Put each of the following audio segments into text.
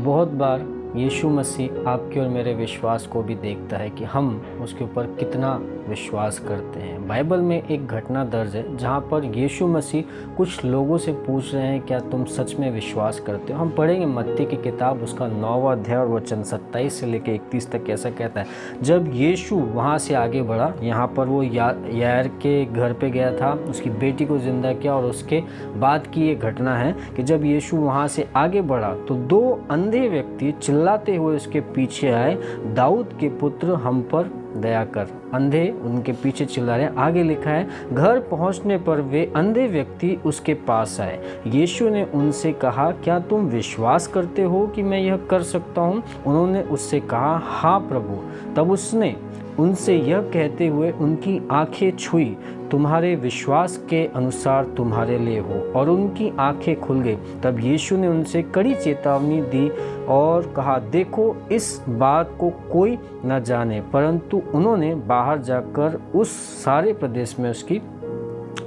बहुत बार यीशु मसीह आपके और मेरे विश्वास को भी देखता है कि हम उसके ऊपर कितना विश्वास करते हैं। बाइबल में एक घटना दर्ज है जहाँ पर यीशु मसीह कुछ लोगों से पूछ रहे हैं, क्या तुम सच में विश्वास करते हो? हम पढ़ेंगे मत्ती की किताब उसका 9वां अध्याय और वचन 27 से लेकर 31 तक। ऐसा कहता है, जब यीशु वहाँ से आगे बढ़ा, यहाँ पर वो यार के घर पे गया था, उसकी बेटी को जिंदा किया, और उसके बाद की ये घटना है कि जब यीशु वहाँ से आगे बढ़ा तो 2 अंधे व्यक्ति चिल्लाते हुए उसके पीछे आए, दाऊद के पुत्र हम पर दया कर। अंधे उनके पीछे चिल्ला रहे हैं। आगे लिखा है, घर पहुंचने पर वे अंधे व्यक्ति उसके पास आए। यीशु ने उनसे कहा, क्या तुम विश्वास करते हो कि मैं यह कर सकता हूँ? उन्होंने उससे कहा, हाँ प्रभु। तब उसने उनसे यह कहते हुए उनकी आंखें छुई, तुम्हारे विश्वास के अनुसार तुम्हारे लिए हो। और उनकी आंखें खुल गई। तब यीशु ने उनसे कड़ी चेतावनी दी और कहा, देखो इस बात को कोई न जाने। परंतु उन्होंने बाहर जाकर उस सारे प्रदेश में उसकी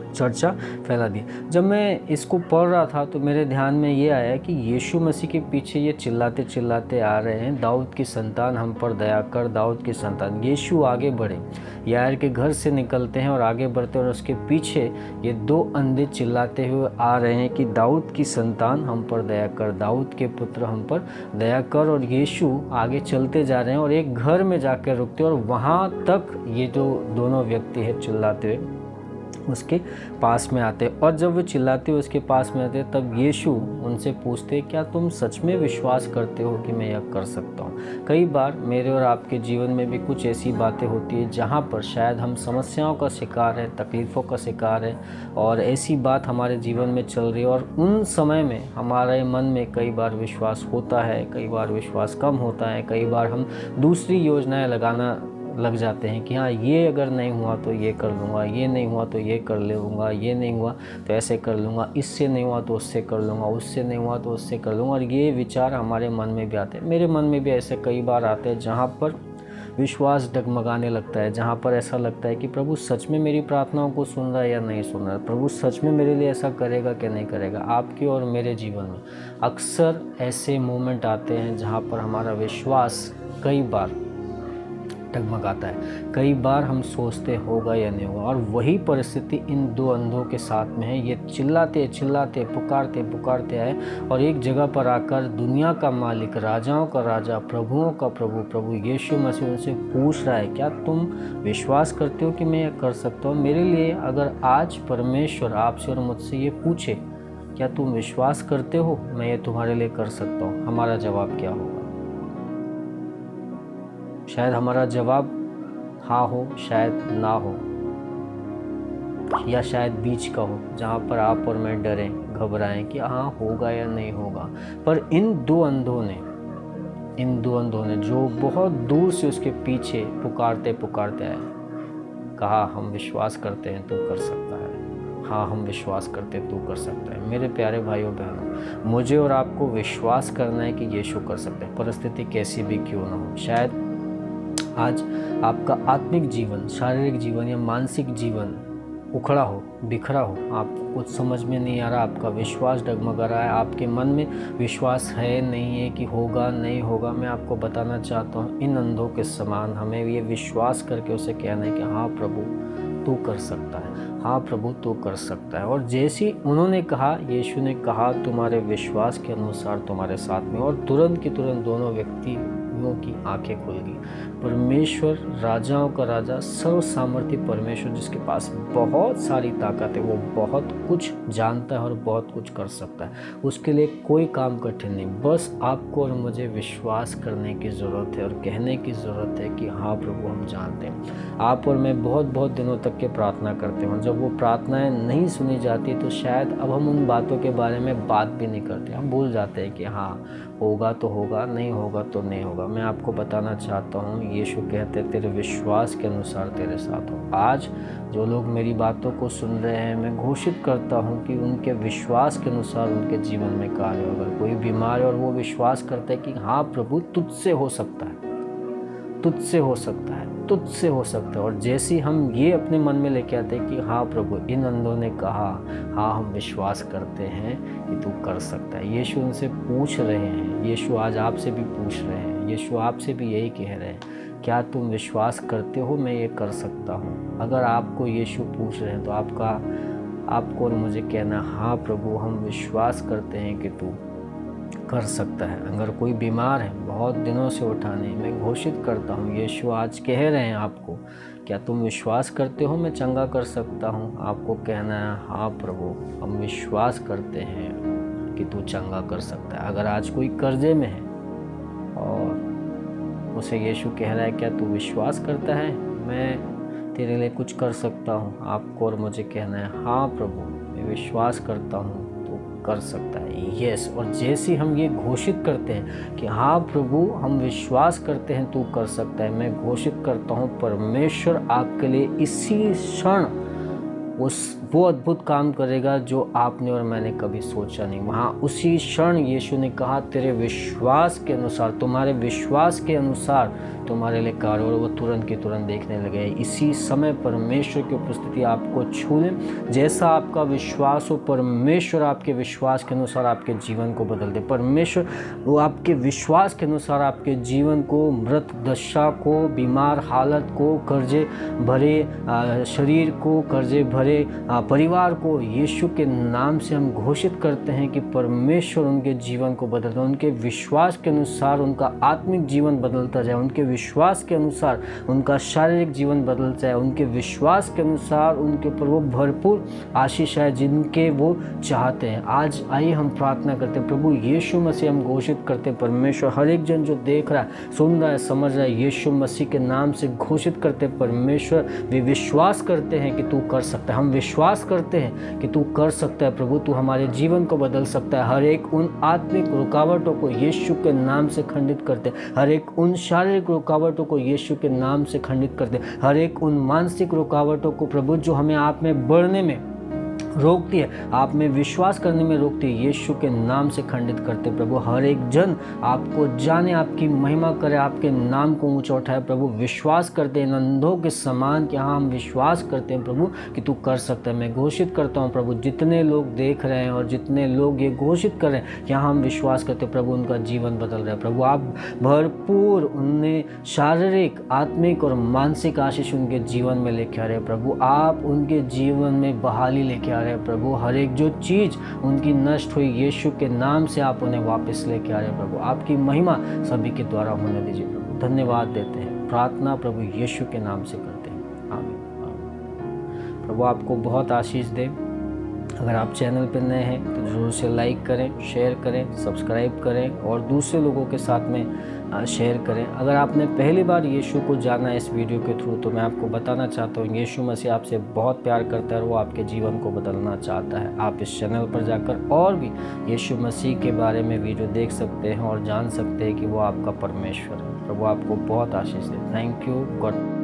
चर्चा फैला दी। जब मैं इसको पढ़ रहा था तो मेरे ध्यान में ये आया कि यीशु मसीह के पीछे ये चिल्लाते चिल्लाते आ रहे हैं, दाऊद की संतान हम पर दया कर, दाऊद की संतान। यीशु आगे बढ़े, यार के घर से निकलते हैं और आगे बढ़ते हैं, और उसके पीछे ये 2 अंधे चिल्लाते हुए आ रहे हैं कि दाऊद की संतान हम पर दया कर, दाऊद के पुत्र हम पर दया कर। और यीशु आगे चलते जा रहे हैं और एक घर में जाकर रुकते हैं, और वहाँ तक ये जो दोनों व्यक्ति है चिल्लाते हुए उसके पास में आते। और जब वे चिल्लाते हुए उसके पास में आते तब यीशु उनसे पूछते, क्या तुम सच में विश्वास करते हो कि मैं यह कर सकता हूँ? कई बार मेरे और आपके जीवन में भी कुछ ऐसी बातें होती है जहाँ पर शायद हम समस्याओं का शिकार है, तकलीफ़ों का शिकार है, और ऐसी बात हमारे जीवन में चल रही है, और उन समय में हमारे मन में कई बार विश्वास होता है, कई बार विश्वास कम होता है, कई बार हम दूसरी योजनाएं लगाना लग जाते हैं कि हाँ, ये अगर नहीं हुआ तो ये कर लूँगा, ये नहीं हुआ तो ये कर लूँगा, ये नहीं हुआ तो ऐसे कर लूँगा, इससे नहीं हुआ तो उससे कर लूँगा, उससे नहीं हुआ तो उससे कर लूँगा। और ये विचार हमारे मन में भी आते हैं। मेरे मन में भी ऐसे कई बार आते हैं जहाँ पर विश्वास डगमगाने लगता है, जहाँ पर ऐसा लगता है कि प्रभु सच में मेरी प्रार्थनाओं को सुन रहा है या नहीं सुन रहा है, प्रभु सच में मेरे लिए ऐसा करेगा कि नहीं करेगा। आपके और मेरे जीवन में अक्सर ऐसे मोमेंट आते हैं जहाँ पर हमारा विश्वास कई बार डगमगाता है, कई बार हम सोचते होगा या नहीं होगा। और वही परिस्थिति इन 2 अंधों के साथ में है। ये चिल्लाते चिल्लाते पुकारते पुकारते आए, और एक जगह पर आकर दुनिया का मालिक, राजाओं का राजा, प्रभुओं का प्रभु, प्रभु यीशु मसीह उनसे पूछ रहा है, क्या तुम विश्वास करते हो कि मैं यह कर सकता हूँ? मेरे लिए अगर आज परमेश्वर आपसे और मुझसे ये पूछे, क्या तुम विश्वास करते हो मैं ये तुम्हारे लिए कर सकता हूँ, हमारा जवाब क्या होगा? शायद हमारा जवाब हाँ हो, शायद ना हो, या शायद बीच का हो, जहाँ पर आप और मैं डरें, घबराएं कि हाँ होगा या नहीं होगा। पर इन दो अंधों ने जो बहुत दूर से उसके पीछे पुकारते पुकारते आए, कहा, हम विश्वास करते हैं तू कर सकता है। हाँ, हम विश्वास करते हैं तू कर सकता है। मेरे प्यारे भाइयों बहनों, मुझे और आपको विश्वास करना है कि यीशु कर सकते हैं, परिस्थिति कैसी भी क्यों ना हो। शायद आज आपका आत्मिक जीवन, शारीरिक जीवन या मानसिक जीवन उखड़ा हो, बिखरा हो, आपको कुछ समझ में नहीं आ रहा, आपका विश्वास डगमगा रहा है, आपके मन में विश्वास है नहीं है कि होगा नहीं होगा। मैं आपको बताना चाहता हूँ, इन अंधों के समान हमें ये विश्वास करके उसे कहना है कि हाँ प्रभु तू कर सकता है, हाँ प्रभु तू कर सकता है। और जैसे उन्होंने कहा, यीशु ने कहा, तुम्हारे विश्वास के अनुसार तुम्हारे साथ में, और तुरंत की तुरंत दोनों व्यक्तियों की आंखें खुल गई। परमेश्वर, राजाओं का राजा, सर्व सामर्थ्य परमेश्वर, जिसके पास बहुत सारी ताकत है, वो बहुत कुछ जानता है और बहुत कुछ कर सकता है। उसके लिए कोई काम कठिन नहीं, बस आपको और मुझे विश्वास करने की ज़रूरत है और कहने की ज़रूरत है कि हाँ प्रभु हम जानते हैं। आप और मैं बहुत बहुत दिनों तक के प्रार्थना करते हैं, जब वो प्रार्थनाएं नहीं सुनी जाती तो शायद अब हम उन बातों के बारे में बात भी नहीं करते, हम भूल जाते हैं कि हाँ होगा तो होगा, नहीं होगा तो नहीं होगा। मैं आपको बताना चाहता हूँ, यीशु कहते तेरे विश्वास के अनुसार तेरे साथ हो। आज जो लोग मेरी बातों को सुन रहे हैं, मैं घोषित करता हूँ कि उनके विश्वास के अनुसार उनके जीवन में कार्य होगा। कोई बीमार है और वो विश्वास करता है कि हाँ प्रभु तुझसे हो सकता है, तुझसे हो सकता है, तुझसे हो सकता है। और जैसे ही हम ये अपने मन में लेके आते हैं कि हाँ प्रभु, इन अंधों ने कहा, हाँ हम विश्वास करते हैं कि तू कर सकता है। यीशु उनसे पूछ रहे हैं, यीशु आज आपसे भी पूछ रहे हैं, यीशु आपसे भी यही कह रहे हैं, क्या तुम विश्वास करते हो मैं ये कर सकता हूँ? अगर आपको यीशु पूछ रहे हैं तो आपको और मुझे कहना, हाँ प्रभु हम विश्वास करते हैं कि तू कर सकता है। अगर कोई बीमार है, बहुत दिनों से उठा नहीं, मैं घोषित करता हूँ, यीशु आज कह रहे हैं आपको, क्या तुम विश्वास करते हो मैं चंगा कर सकता हूँ? आपको कहना है, हाँ प्रभु हम विश्वास करते हैं कि तू चंगा कर सकता है। अगर आज कोई कर्जे में है और उसे यीशु कह रहा है, क्या तू विश्वास करता है मैं तेरे लिए कुछ कर सकता हूँ? आपको और मुझे कहना है, हाँ प्रभु मैं विश्वास करता हूँ तो कर सकता है। यस। और जैसे हम ये घोषित करते हैं कि हाँ प्रभु हम विश्वास करते हैं तू कर सकता है, मैं घोषित करता हूँ परमेश्वर आपके लिए इसी क्षण वो अद्भुत काम करेगा जो आपने और मैंने कभी सोचा नहीं। वहाँ उसी क्षण यीशु ने कहा, तेरे विश्वास के अनुसार, तुम्हारे विश्वास के अनुसार तुम्हारे लिए कार्य, और वो तुरंत के तुरंत देखने लगे। इसी समय परमेश्वर की उपस्थिति आपको छू ले। जैसा आपका विश्वास हो, परमेश्वर आपके विश्वास के अनुसार आपके जीवन को बदल दे। परमेश्वर वो आपके विश्वास के अनुसार आपके जीवन को, मृत दशा को, बीमार हालत को, कर्जे भरे शरीर को, कर्जे भरे परिवार को, यीशु के नाम से हम घोषित करते हैं कि परमेश्वर उनके जीवन को बदलता है। उनके विश्वास के अनुसार उनका आत्मिक जीवन बदलता जाए, उनके विश्वास के अनुसार उनका शारीरिक जीवन बदल जाए, उनके विश्वास के अनुसार उनके ऊपर वो भरपूर आशीष है जिनके वो चाहते हैं। आज आइए हम प्रार्थना करते हैं, प्रभु यीशु मसीह हम घोषित करते हैं, परमेश्वर हर एक जन जो देख रहा है, सुन रहा है, समझ रहा है, यीशु मसीह के नाम से घोषित करते हैं, परमेश्वर वे विश्वास करते हैं कि तू कर सकता है। हम विश्वास करते हैं कि तू कर सकता है प्रभु, तू हमारे जीवन को बदल सकता है। हर एक उन आत्मिक रुकावटों को यीशु के नाम से खंडित करते, हर एक उन शारीरिक रुकावटों को यीशु के नाम से खंडित करते, हर एक उन मानसिक रुकावटों को प्रभु जो हमें आप में बढ़ने में रोकती है, आप में विश्वास करने में रोकती है, यीशु के नाम से खंडित करते प्रभु। हर एक जन आपको जाने, आपकी महिमा करे, आपके नाम को ऊंचा उठाए प्रभु। विश्वास करते हैं अंधों के समान कि हाँ हम विश्वास करते हैं प्रभु कि तू कर सकता है। मैं घोषित करता हूँ प्रभु, जितने लोग देख रहे हैं और जितने लोग ये घोषित कर रहे हैं कि हाँ हम विश्वास करते हैं प्रभु, उनका जीवन बदल रहा है प्रभु। आप भरपूर उन्हें शारीरिक, आत्मिक और मानसिक आशीष उनके जीवन में लेके आ रहे हैं प्रभु। आप उनके जीवन में बहाली लेके आ रहे हैं प्रभु। हर एक जो चीज़ उनकी नष्ट हुई, यीशु के नाम से आप उन्हें वापस लेके आ रहे हैं प्रभु। आपकी महिमा सभी के द्वारा होने दीजिए प्रभु। धन्यवाद देते हैं, प्रार्थना प्रभु यीशु के नाम से करते हैं, आमीन आमीन। प्रभु आपको बहुत आशीष दे। अगर आप चैनल पर नए हैं तो ज़रूर से लाइक करें, शेयर करें, सब्सक्राइब करें और दूसरे लोगों के साथ में शेयर करें। अगर आपने पहली बार यीशु को जाना इस वीडियो के थ्रू, तो मैं आपको बताना चाहता हूँ यीशु मसीह आपसे बहुत प्यार करता है और वो आपके जीवन को बदलना चाहता है। आप इस चैनल पर जाकर और भी यीशु मसीह के बारे में वीडियो देख सकते हैं और जान सकते हैं कि वो आपका परमेश्वर है। प्रभु आपको बहुत आशीष दे। Thank you, God.